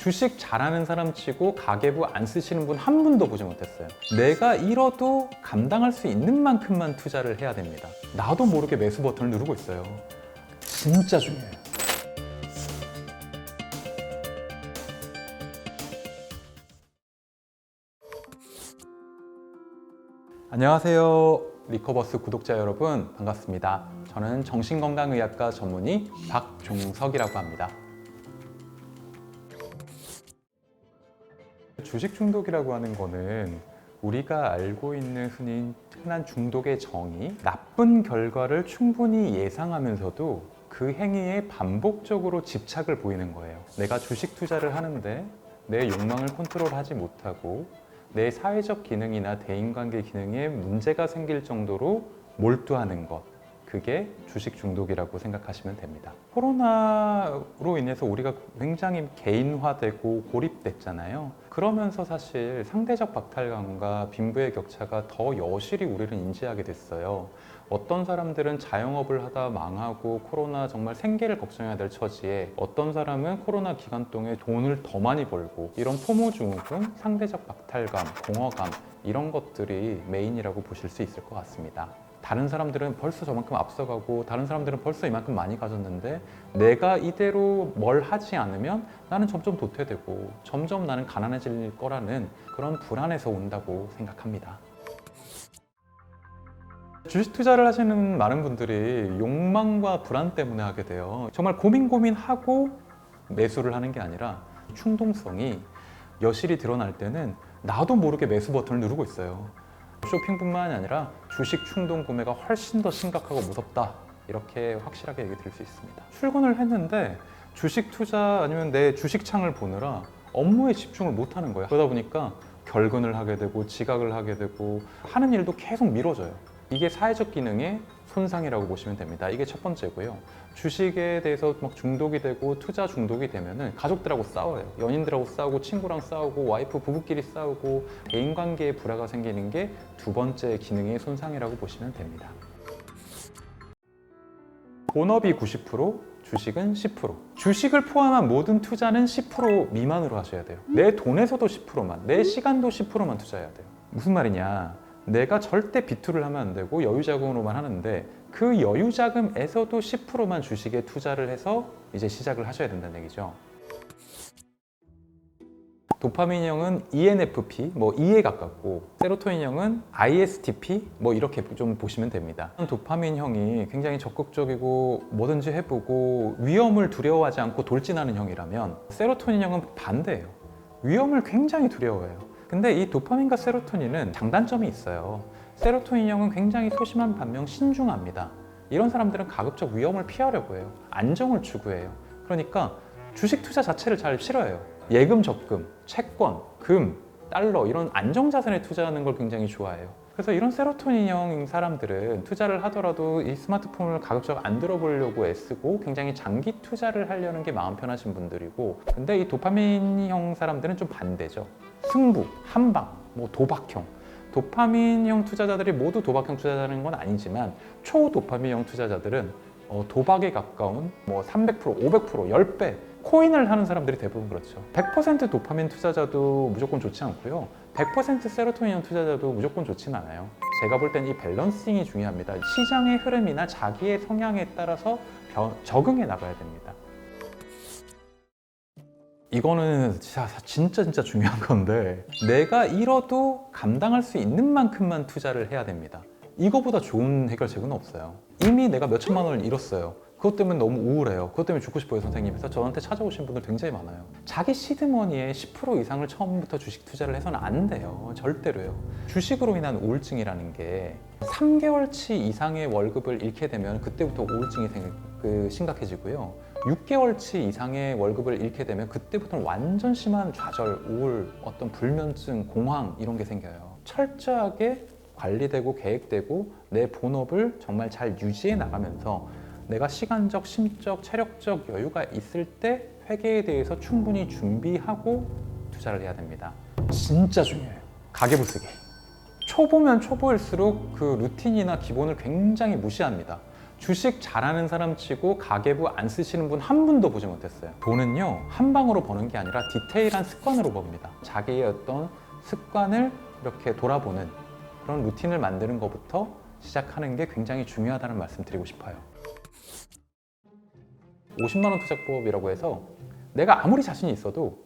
주식 잘하는 사람 치고 가계부 안 쓰시는 분 한 분도 보지 못했어요. 내가 잃어도 감당할 수 있는 만큼만 투자를 해야 됩니다. 나도 모르게 매수 버튼을 누르고 있어요. 진짜 중요해요. 안녕하세요. 리커버스 구독자 여러분, 반갑습니다. 저는 정신건강의학과 전문의 박종석이라고 합니다. 주식 중독이라고 하는 거는 우리가 알고 있는 흔한 중독의 정의, 나쁜 결과를 충분히 예상하면서도 그 행위에 반복적으로 집착을 보이는 거예요. 내가 주식 투자를 하는데 내 욕망을 컨트롤하지 못하고 내 사회적 기능이나 대인관계 기능에 문제가 생길 정도로 몰두하는 것, 그게 주식 중독이라고 생각하시면 됩니다. 코로나로 인해서 우리가 굉장히 개인화되고 고립됐잖아요. 그러면서 사실 상대적 박탈감과 빈부의 격차가 더 여실히 우리를 인지하게 됐어요. 어떤 사람들은 자영업을 하다 망하고 코로나 정말 생계를 걱정해야 될 처지에, 어떤 사람은 코로나 기간 동안 돈을 더 많이 벌고, 이런 포모증후군, 상대적 박탈감, 공허감, 이런 것들이 메인이라고 보실 수 있을 것 같습니다. 다른 사람들은 벌써 저만큼 앞서가고 다른 사람들은 벌써 이만큼 많이 가졌는데 내가 이대로 뭘 하지 않으면 나는 점점 도태되고 점점 나는 가난해질 거라는 그런 불안에서 온다고 생각합니다. 주식 투자를 하시는 많은 분들이 욕망과 불안 때문에 하게 돼요. 정말 고민하고 매수를 하는 게 아니라 충동성이 여실히 드러날 때는 나도 모르게 매수 버튼을 누르고 있어요. 쇼핑뿐만 아니라 주식 충동 구매가 훨씬 더 심각하고 무섭다, 이렇게 확실하게 얘기 드릴 수 있습니다. 출근을 했는데 주식 투자 아니면 내 주식 창을 보느라 업무에 집중을 못 하는 거예요. 그러다 보니까 결근을 하게 되고 지각을 하게 되고 하는 일도 계속 미뤄져요. 이게 사회적 기능의 손상이라고 보시면 됩니다. 이게 첫 번째고요. 주식에 대해서 막 중독이 되고 투자 중독이 되면은 가족들하고 싸워요. 연인들하고 싸우고 친구랑 싸우고 와이프 부부끼리 싸우고 대인관계에 불화가 생기는 게 두 번째 기능의 손상이라고 보시면 됩니다. 본업이 90%, 주식은 10%. 주식을 포함한 모든 투자는 10% 미만으로 하셔야 돼요. 내 돈에서도 10%만, 내 시간도 10%만 투자해야 돼요. 무슨 말이냐? 내가 절대 비투를 하면 안 되고 여유자금으로만 하는데 그 여유자금에서도 10%만 주식에 투자를 해서 이제 시작을 하셔야 된다는 얘기죠. 도파민형은 ENFP, E에 가깝고 세로토닌형은 ISTP, 이렇게 좀 보시면 됩니다. 도파민형이 굉장히 적극적이고 뭐든지 해보고 위험을 두려워하지 않고 돌진하는 형이라면 세로토닌형은 반대예요. 위험을 굉장히 두려워해요. 근데 이 도파민과 세로토닌은 장단점이 있어요. 세로토닌형은 굉장히 소심한 반면 신중합니다. 이런 사람들은 가급적 위험을 피하려고 해요. 안정을 추구해요. 그러니까 주식 투자 자체를 잘 싫어해요. 예금, 적금, 채권, 금, 달러, 이런 안정자산에 투자하는 걸 굉장히 좋아해요. 그래서 이런 세로토닌형 사람들은 투자를 하더라도 이 스마트폰을 가급적 안 들어보려고 애쓰고 굉장히 장기 투자를 하려는 게 마음 편하신 분들이고, 근데 이 도파민형 사람들은 좀 반대죠. 승부, 한방, 도박형. 도파민형 투자자들이 모두 도박형 투자자라는 건 아니지만 초도파민형 투자자들은 도박에 가까운 300%, 500%, 10배 코인을 하는 사람들이 대부분 그렇죠. 100% 도파민 투자자도 무조건 좋지 않고요. 100% 세로토닌 투자자도 무조건 좋진 않아요. 제가 볼 땐 이 밸런싱이 중요합니다. 시장의 흐름이나 자기의 성향에 따라서 적응해 나가야 됩니다. 이거는 진짜 중요한 건데, 내가 잃어도 감당할 수 있는 만큼만 투자를 해야 됩니다. 이거보다 좋은 해결책은 없어요. 이미 내가 몇 천만 원을 잃었어요. 그것 때문에 너무 우울해요. 그것 때문에 죽고 싶어요, 선생님. 그래서 저한테 찾아오신 분들 굉장히 많아요. 자기 시드머니의 10% 이상을 처음부터 주식 투자를 해서는 안 돼요. 절대로요. 주식으로 인한 우울증이라는 게 3개월치 이상의 월급을 잃게 되면 그때부터 우울증이 심각해지고요. 6개월치 이상의 월급을 잃게 되면 그때부터는 완전 심한 좌절, 우울, 어떤 불면증, 공황, 이런 게 생겨요. 철저하게 관리되고 계획되고 내 본업을 정말 잘 유지해 나가면서 내가 시간적, 심적, 체력적 여유가 있을 때 회계에 대해서 충분히 준비하고 투자를 해야 됩니다. 진짜 중요해요. 가계부 쓰기. 초보면 초보일수록 그 루틴이나 기본을 굉장히 무시합니다. 주식 잘하는 사람 치고 가계부 안 쓰시는 분 한 분도 보지 못했어요. 돈은요, 한 방으로 버는 게 아니라 디테일한 습관으로 법니다. 자기의 어떤 습관을 이렇게 돌아보는 그런 루틴을 만드는 것부터 시작하는 게 굉장히 중요하다는 말씀 드리고 싶어요. 50만 원 투자법이라고 해서 내가 아무리 자신이 있어도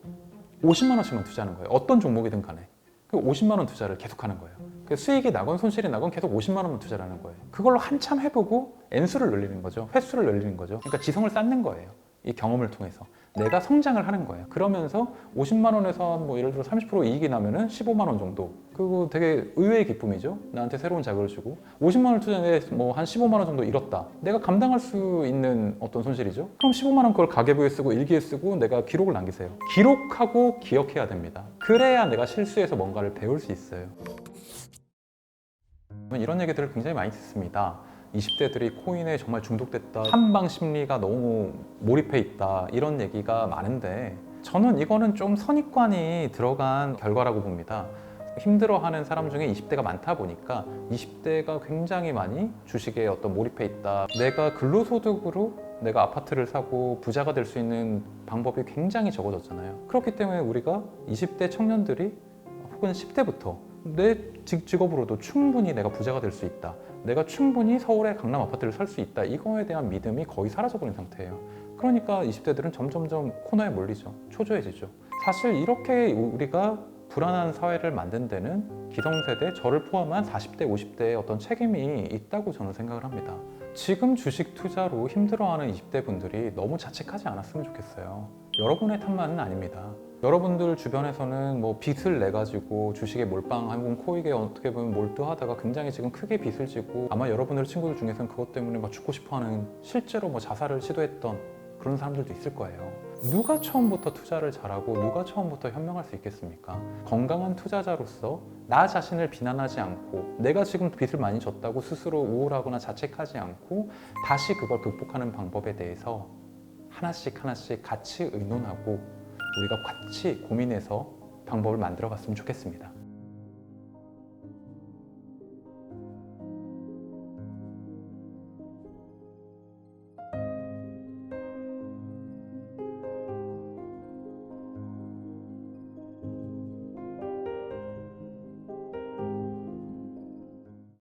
50만 원씩만 투자하는 거예요. 어떤 종목이든 간에. 그 50만 원 투자를 계속하는 거예요. 그 수익이 나건 손실이 나건 계속 50만 원만 투자를 하는 거예요. 그걸로 한참 해보고 N수를 늘리는 거죠. 횟수를 늘리는 거죠. 그러니까 지성을 쌓는 거예요. 이 경험을 통해서. 내가 성장을 하는 거예요. 그러면서 50만 원에서 뭐 예를 들어 30% 이익이 나면은 15만 원 정도. 그거 되게 의외의 기쁨이죠. 나한테 새로운 자극을 주고 50만 원을 투자했는데 뭐 한 15만 원 정도 잃었다. 내가 감당할 수 있는 어떤 손실이죠. 그럼 15만 원 그걸 가계부에 쓰고 일기에 쓰고 내가 기록을 남기세요. 기록하고 기억해야 됩니다. 그래야 내가 실수해서 뭔가를 배울 수 있어요. 이런 얘기들을 굉장히 많이 듣습니다. 20대들이 코인에 정말 중독됐다, 한방 심리가 너무 몰입해 있다, 이런 얘기가 많은데 저는 이거는 좀 선입관이 들어간 결과라고 봅니다. 힘들어하는 사람 중에 20대가 많다 보니까 20대가 굉장히 많이 주식에 어떤 몰입해 있다. 내가 근로소득으로 내가 아파트를 사고 부자가 될 수 있는 방법이 굉장히 적어졌잖아요. 그렇기 때문에 우리가 20대 청년들이 혹은 10대부터 내 직업으로도 충분히 내가 부자가 될 수 있다. 내가 충분히 서울의 강남 아파트를 살 수 있다. 이거에 대한 믿음이 거의 사라져버린 상태예요. 그러니까 20대들은 점점점 코너에 몰리죠. 초조해지죠. 사실 이렇게 우리가 불안한 사회를 만든 데는 기성세대, 저를 포함한 40대, 50대의 어떤 책임이 있다고 저는 생각을 합니다. 지금 주식 투자로 힘들어하는 20대 분들이 너무 자책하지 않았으면 좋겠어요. 여러분의 탓만은 아닙니다. 여러분들 주변에서는 뭐 빚을 내 가지고 주식에 몰빵하고 코익에 어떻게 보면 몰두하다가 굉장히 지금 크게 빚을 지고 아마 여러분들 친구들 중에서는 그것 때문에 막 죽고 싶어하는 실제로 뭐 자살을 시도했던 그런 사람들도 있을 거예요. 누가 처음부터 투자를 잘하고 누가 처음부터 현명할 수 있겠습니까? 건강한 투자자로서 나 자신을 비난하지 않고 내가 지금 빚을 많이 졌다고 스스로 우울하거나 자책하지 않고 다시 그걸 극복하는 방법에 대해서 하나씩 같이 의논하고 우리가 같이 고민해서 방법을 만들어 갔으면 좋겠습니다.